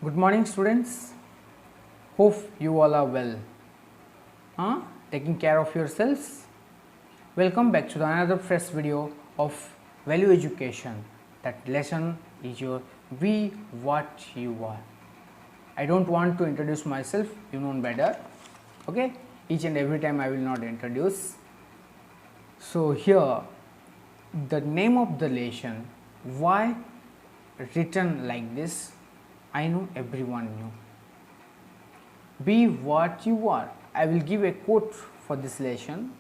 Good morning, students. Hope you all are well. Taking care of yourselves. Welcome back to another fresh video of Value Education. That lesson is your Be What You Are. I don't want to introduce myself, you know better. Okay, each and every time I will not introduce. So here, the name of the lesson, why written like this, I know everyone knew. Be what you are. I will give a quote for this lesson.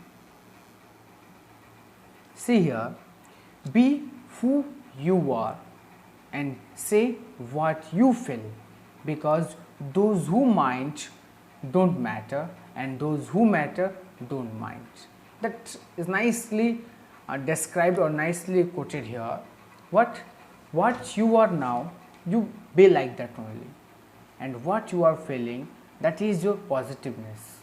See here, be who you are and say what you feel, because those who mind don't matter and those who matter don't mind. That is nicely described or nicely quoted here. What you are now, you be like that only, and what you are feeling, that is your positiveness.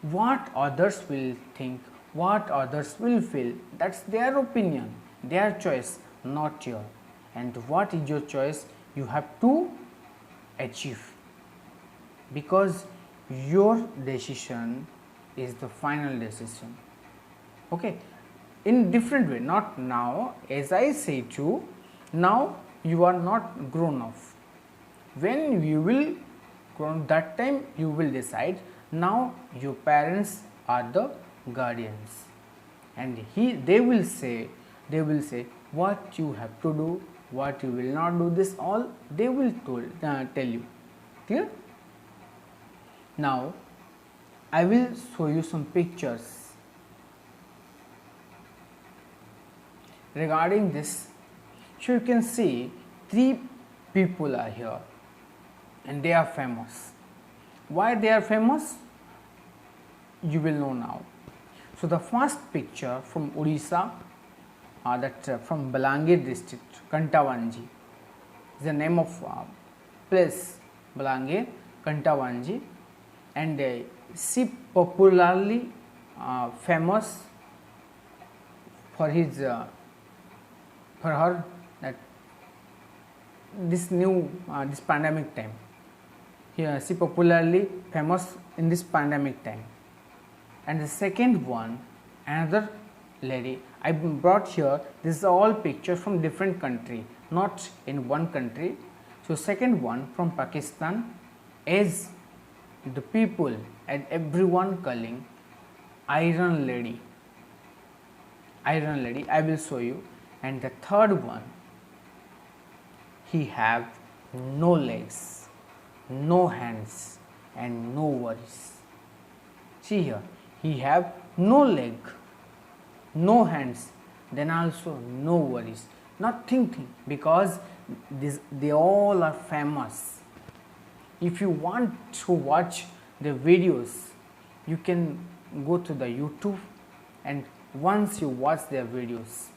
What others will think, what others will feel, that's their opinion, their choice, not your. And what is your choice, you have to achieve, because your decision is the final decision. Okay, in different way, not now, as I say to now, you are not grown up. When you will grown, that time you will decide. Now your parents are the guardians, and they will say what you have to do, what you will not do, this all they will tell you. Clear? Now I will show you some pictures regarding this. So you can see three people are here and they are famous. Why they are famous? You will know now. So the first picture from Odisha, from Balangir district, Kantavanji, is the name of place, Balangir, Kantavanji, and she popularly famous for his for her that this new this pandemic time. Here she popularly famous in this pandemic time. And the second one, another lady I brought here, this is all pictures from different country, not in one country. So second one from Pakistan, as the people and everyone calling Iron Lady. Iron Lady, I will show you. And the third one, he have no legs, no hands and no worries. See here, he have no leg, no hands, then also no worries, nothing, because they all are famous. If you want to watch the videos, you can go to the YouTube, and once you watch their videos,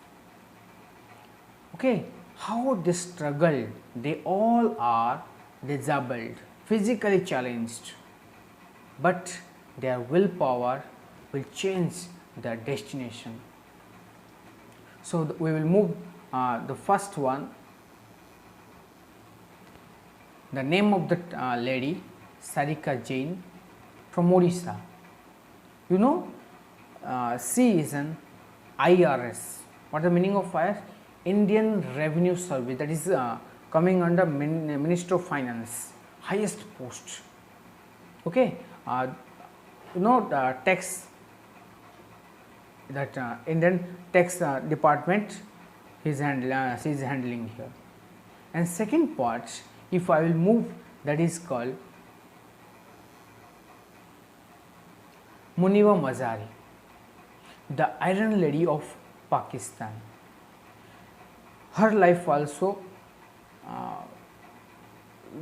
okay, how they struggled, they all are disabled, physically challenged, but their willpower will change their destination. So we will move the first one. The name of the lady, Sarika Jain, from Odisha. You know, she is an IRS. What is the meaning of IRS? Indian Revenue Service, that is coming under Minister of Finance, highest post. Okay, you know the tax, that Indian tax department she is handling here. And second part, if I will move, that is called Muniba Mazari, the Iron Lady of Pakistan. Her life also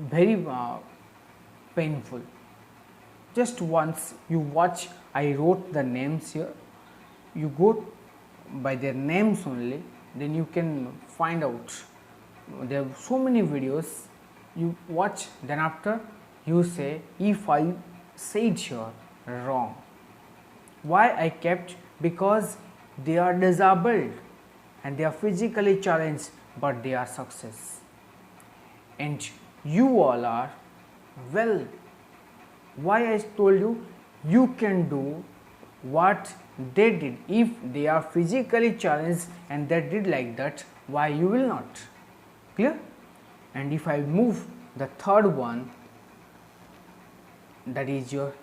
very painful. Just once you watch, I wrote the names here, you go by their names only, then you can find out. There are so many videos, you watch, then after you say if I said here wrong. Why I kept? Because they are disabled and they are physically challenged, but they are success. And you all are well. Why I told you, you can do what they did. If they are physically challenged and they did like that, why you will not? Clear? And if I move the third one, that is your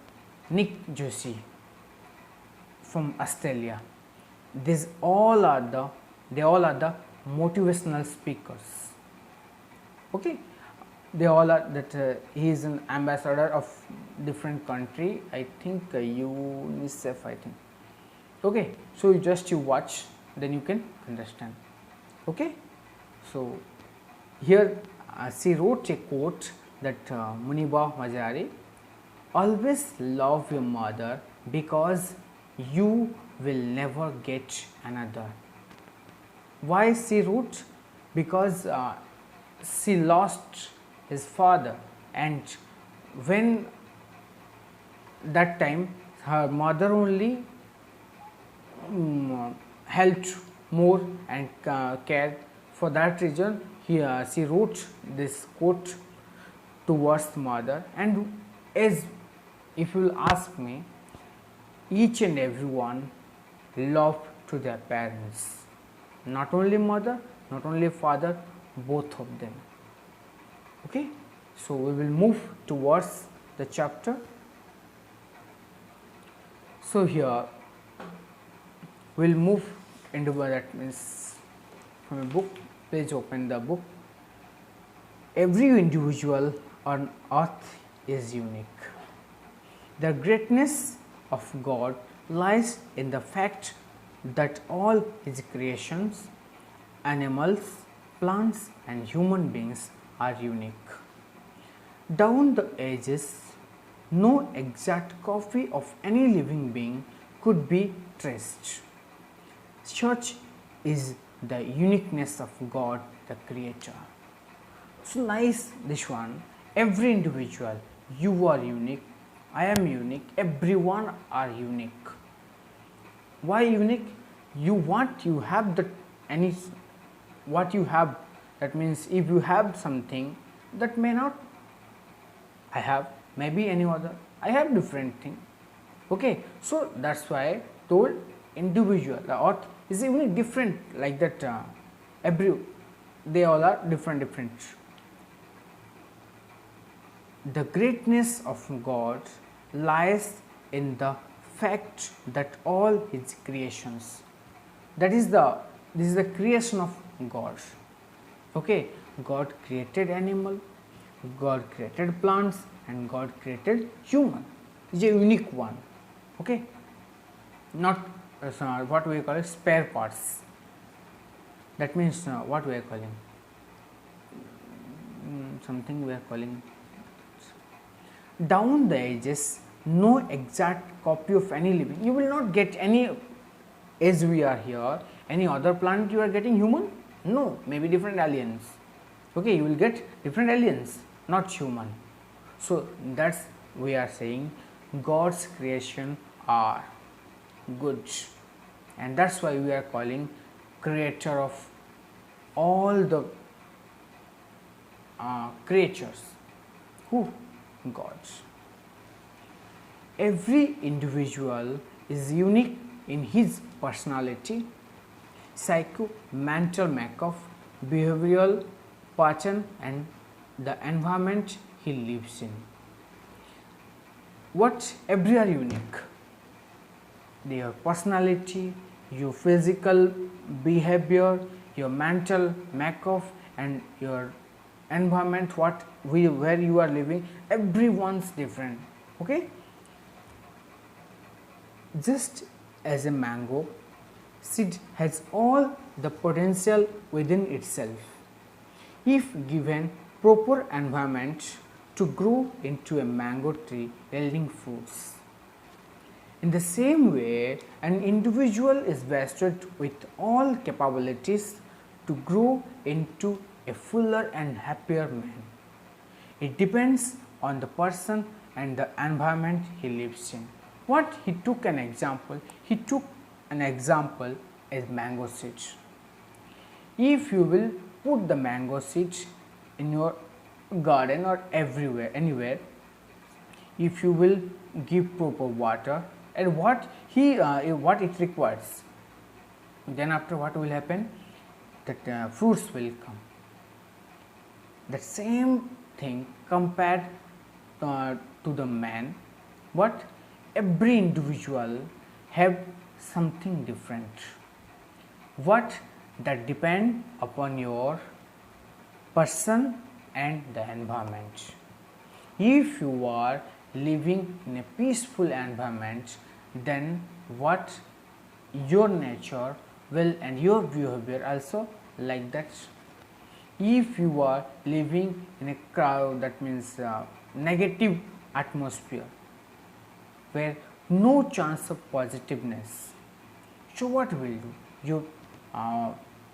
Nick Joshi from Australia. They all are the motivational speakers. Okay, they all are that he is an ambassador of different country. I think UNICEF. I think. Okay, so you watch, then you can understand. Okay, so here she wrote a quote that Muniba Mazari, always love your mother because you will never get another. Why she wrote? Because she lost his father, and when that time her mother only helped more and cared. For that reason, she wrote this quote towards mother. And as if you will ask me, each and everyone love to their parents, not only mother, not only father, both of them. Okay, so we will move towards the chapter. So here we will move into that means from a book. Please open the book. Every individual on earth is unique. The greatness of God lies in the fact that all his creations, animals, plants and human beings are unique. Down the ages, no exact copy of any living being could be traced. Such is the uniqueness of God the Creator. So nice this one. Every individual, you are unique, I am unique, everyone are unique. Why unique? You have the any what you have, that means if you have something that may not I have, maybe any other, I have different thing. Okay, so that's why I told individual, the earth is even different like that. They all are different. The greatness of God lies in the fact that all his creations, this is the creation of God. Okay, God created animal, God created plants and God created human. It's a unique one. Okay, not what we call it spare parts. That means what we are calling something we are calling down the ages, no exact copy of any living. You will not get any, as we are here, any other planet you are getting human? No, maybe different aliens. Okay, you will get different aliens, not human. So that's we are saying God's creation are good, and that's why we are calling creator of all the creatures. Who? God. Every individual is unique in his personality, psycho, mental makeup, behavioral pattern and the environment he lives in. What? Every are unique. Your personality, your physical behavior, your mental makeup and your environment, where you are living, everyone's different. Okay, just as a mango seed has all the potential within itself if given proper environment to grow into a mango tree yielding fruits. In the same way, an individual is vested with all capabilities to grow into a fuller and happier man. It depends on the person and the environment he lives in. What he took an example? He took an example as mango seeds. If you will put the mango seeds in your garden or everywhere, anywhere, if you will give proper water and what it requires, then after what will happen, that fruits will come. The same thing compared to the man, but every individual have something different. What that depend upon your person and the environment. If you are living in a peaceful environment, then what your nature will and your behavior also like that. If you are living in a crowd, that means negative atmosphere where no chance of positiveness, so what will do? Your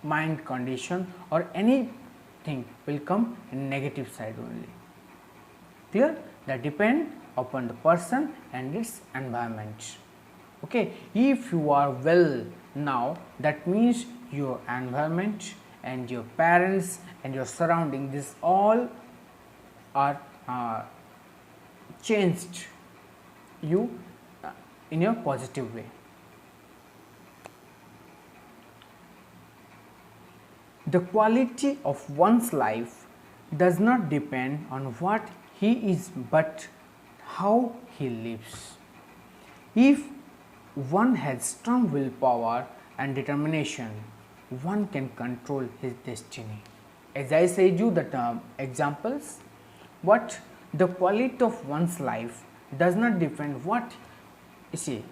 mind condition or anything will come in negative side only. Clear? That depend upon the person and its environment. Okay, if you are well now, that means your environment and your parents and your surrounding, this all are changed you in a positive way. The quality of one's life does not depend on what he is, but how he lives. If one has strong willpower and determination, one can control his destiny. As I said you the examples, what the quality of one's life does not depend what you see.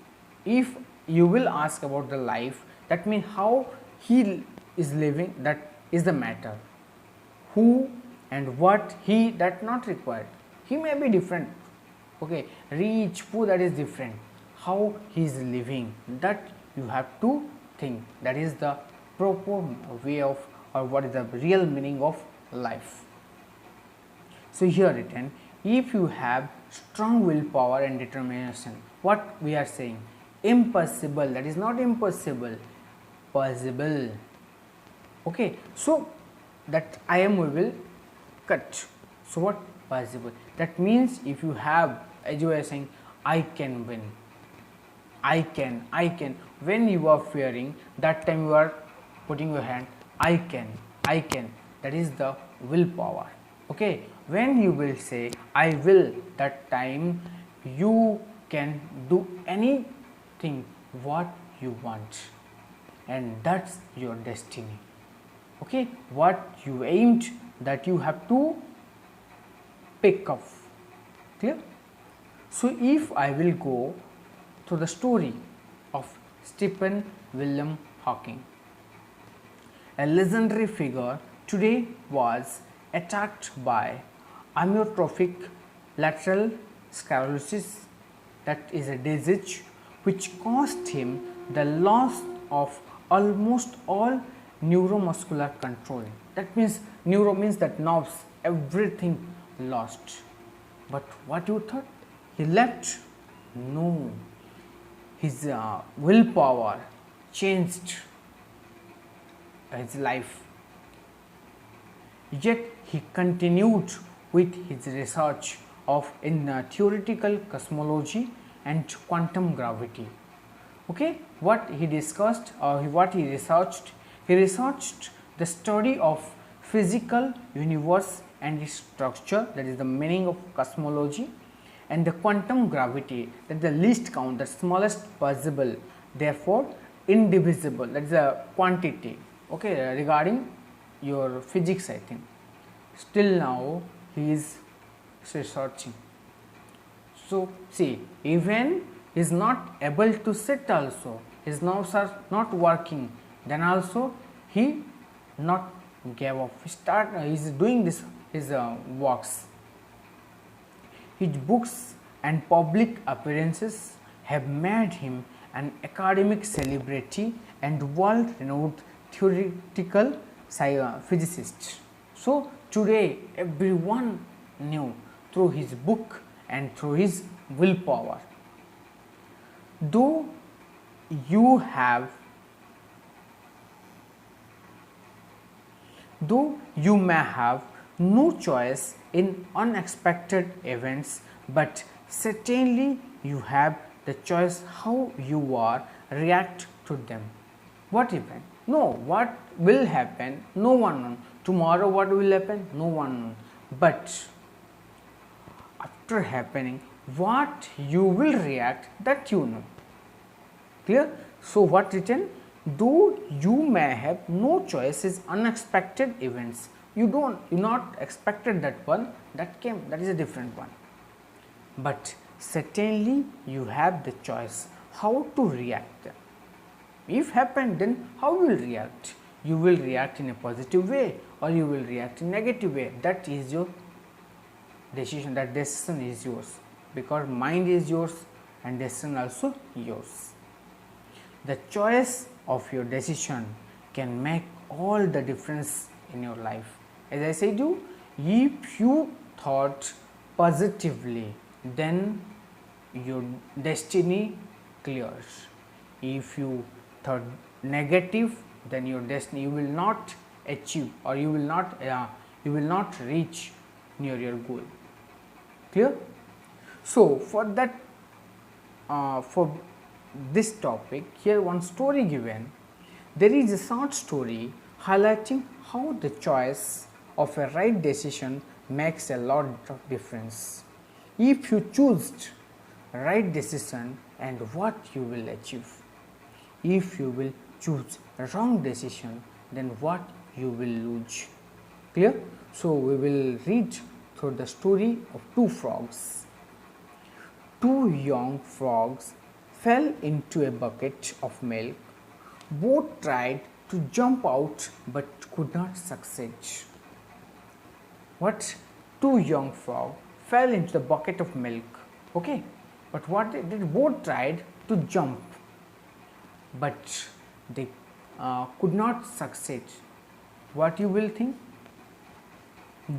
If you will ask about the life, that means how he is living, that is the matter. Who and what he, that not required. He may be different. Okay, rich, poor, that is different. How he is living, that you have to think. That is the proper way of, or what is the real meaning of life. So here written, if you have strong willpower and determination, what we are saying, impossible, that is not impossible, possible. Okay, so that I am we will cut. So what possible? That means if you have, as you are saying, I can win, I can. When you are fearing, that time you are putting your hand, I can. That is the willpower. Okay, when you will say I will, that time you can do anything what you want, and that's your destiny. Okay, what you aimed, that you have to pick up. Clear? So if I will go to the story of Stephen William Hawking, a legendary figure, today was attacked by amyotrophic lateral sclerosis, that is a disease which caused him the loss of almost all neuromuscular control. That means neuro means that nerves, everything lost. But what you thought? He left? No. His willpower changed his life. Yet he continued with his research in theoretical cosmology and quantum gravity. Okay, what he discussed or what he researched? He researched the study of physical universe and its structure, that is the meaning of cosmology, and the quantum gravity, that is the least count, the smallest possible, therefore indivisible, that is a quantity. Okay, regarding your physics, I think. Still now he is researching. So see, even he is not able to sit also, his nerves are not working, then also he not gave up. He is doing this, his works. His books and public appearances have made him an academic celebrity and world-renowned theoretical physicist. So today everyone knew through his book and through his willpower. Though you may have no choice in unexpected events, but certainly you have the choice how you are react to them. What happened? No, what will happen? No one knows. Tomorrow what will happen? No one knows. But after happening, what you will react, that you know. Clear? So what written? Though you may have no choices, unexpected events. You not expected that one, that came, that is a different one. But certainly you have the choice how to react them. If happened, then how you will react? You will react in a positive way or you will react in negative way. That is your decision. That decision is yours, because mind is yours and decision also yours. The choice of your decision can make all the difference in your life. As I said you, if you thought positively, then your destiny clears. If you thought negative, then your destiny, you will not achieve or you will not reach near your goal. Clear? So for that, for this topic, here one story given. There is a short story highlighting how the choice of a right decision makes a lot of difference. If you choose right decision, and what you will achieve. If you will choose a wrong decision, then what you will lose. Clear? So we will read through the story of two frogs. Two young frogs fell into a bucket of milk. Both tried to jump out but could not succeed. What? Two young frogs fell into the bucket of milk. Okay, but what they did? Both tried to jump, but they could not succeed. What you will think?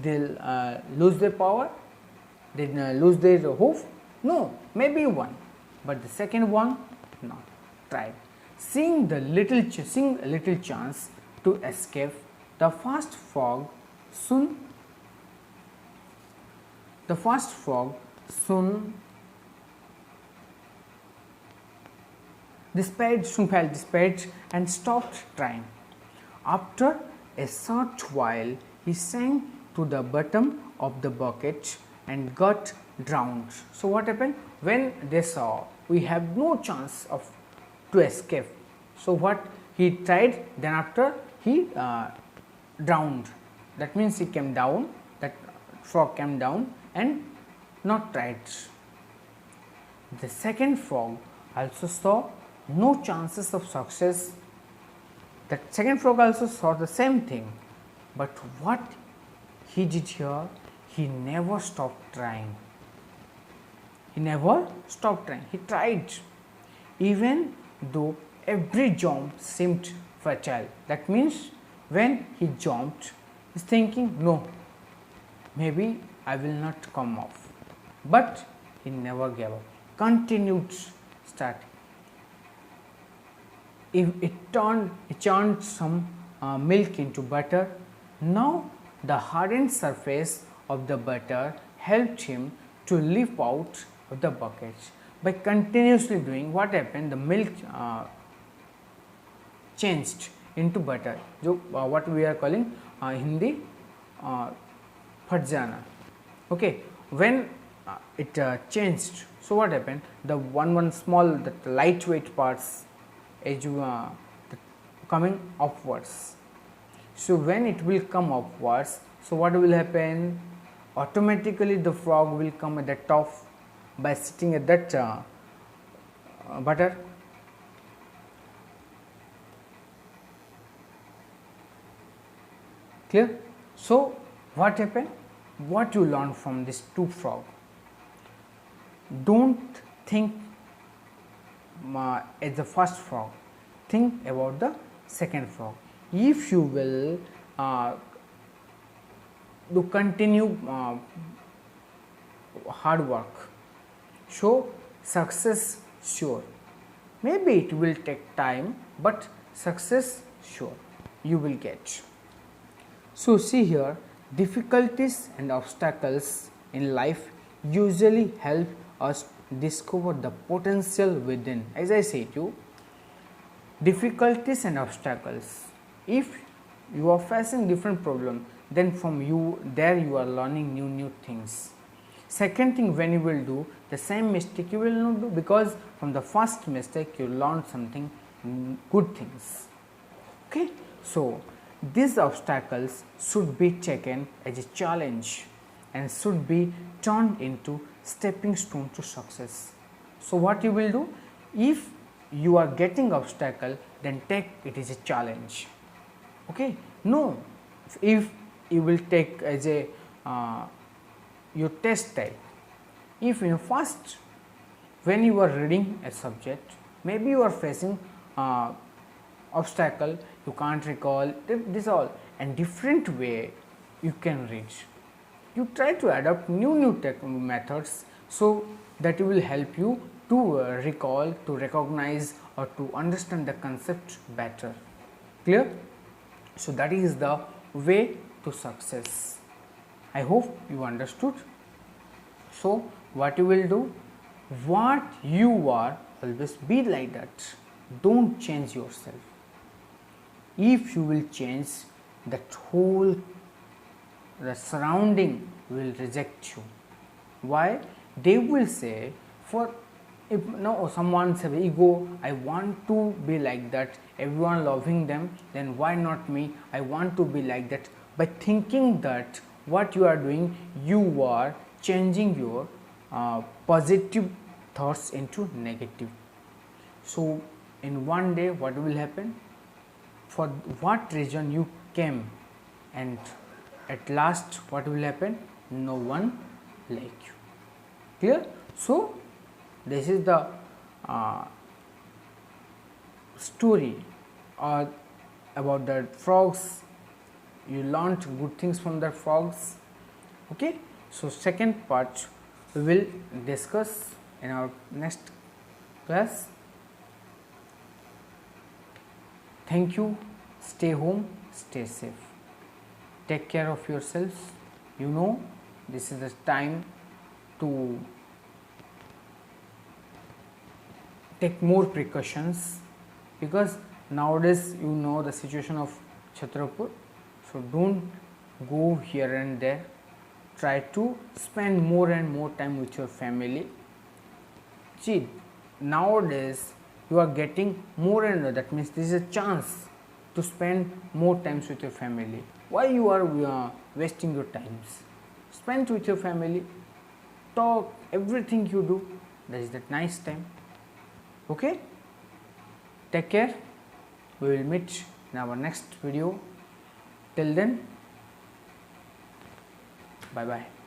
They'll lose their power? They lose their hope? No, maybe one, but the second one not tried. Seeing a little chance to escape, the first frog soon felt despaired and stopped trying. After a short while, he sank to the bottom of the bucket and got drowned. So what happened? When they saw we have no chance to escape, so what he tried, then after he drowned. That means he came down, that frog came down and not tried. The second frog also saw no chances of success. That second frog also saw the same thing, but what he did here, he never stopped trying. He never stopped trying. He tried, even though every jump seemed fertile. That means when he jumped, he's thinking, no, maybe I will not come off. But he never gave up. Continued starting. If it churned some milk into butter. Now the hardened surface of the butter helped him to leap out of the bucket. By continuously doing, what happened? The milk changed into butter, what we are calling Hindi फट जाना. Okay, when it changed, so what happened? The one small, that lightweight parts is coming upwards. So when it will come upwards, so what will happen? Automatically the frog will come at the top by sitting at that butter. Clear? So what happened? What you learn from this two frog? Don't think as the first frog. Think about the second frog. If you will do continue hard work, so success sure. Maybe it will take time, but success sure you will get. So see here, Difficulties and obstacles in life usually help us discover the potential within. As I said you, difficulties and obstacles. If you are facing different problem, then from there you are learning new things. Second thing, when you will do the same mistake, you will not do, because from the first mistake you learned something good things. Okay, so these obstacles should be taken as a challenge and should be turned into stepping stone to success. So what you will do, if you are getting obstacle, then take it as a challenge. Okay, no, if you will take as a your test type. If in first, when you are reading a subject, maybe you are facing obstacle, you can't recall this all, and different way you can read. You try to adopt new methods, so that it will help you to recall, to recognize, or to understand the concept better. Clear? So that is the way to success. I hope you understood. So what you will do, what you are, always be like that. Don't change yourself. If you will change, that whole the surrounding will reject you. Why? They will say, for if no someone say ego, I want to be like that, everyone loving them, then why not me? I want to be like that. By thinking that what you are doing, you are changing your positive thoughts into negative. So in one day what will happen, for what reason you came, and at last what will happen, no one like you. Clear? So this is the story about the frogs. You learned good things from the frogs. Okay, so second part we will discuss in our next class. Thank you. Stay home, stay safe, take care of yourselves. You know, this is the time to take more precautions, because nowadays you know the situation of Chhatrapur. So don't go here and there. Try to spend more and more time with your family. See, nowadays you are getting more and more, that means this is a chance to spend more times with your family. Why you are wasting your times? Spend with your family, talk, everything you do, that is that nice time. Okay, take care. We will meet in our next video. Till then, bye bye.